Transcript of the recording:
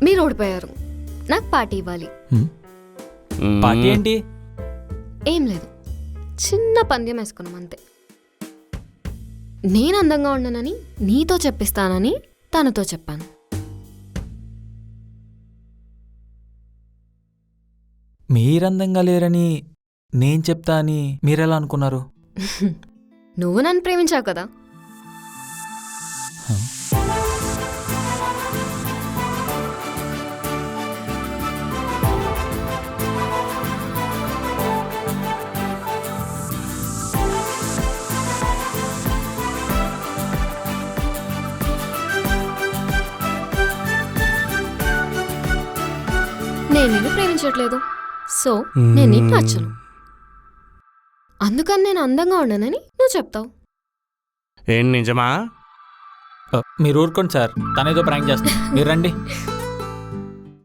మీరు ఓడిపోయారు, నాకు పార్టీ ఇవ్వాలి. పార్టీ ఏంటి? ఏం లేదు, చిన్న పందెం వేసుకున్నాం అంతే. నేను అందంగా ఉండనని నీతో చెప్పిస్తానని తనతో చెప్పాను. మీరందంగా లేరని నేను చెప్తా అని మీరెలా అనుకున్నారు? నువ్వు నన్ను ప్రేమించావు కదా. నేను నిన్ను ప్రేమించట్లేదు, సో నేను నీకు నచ్చను. అందుకని నేను అందంగా ఉండనని నువ్వు చెప్తావు. ఏం నిజమా? మీరు ఊరుకోండి సార్, తనేదో ప్రాంక్ చేస్తాను, మీరు రండి.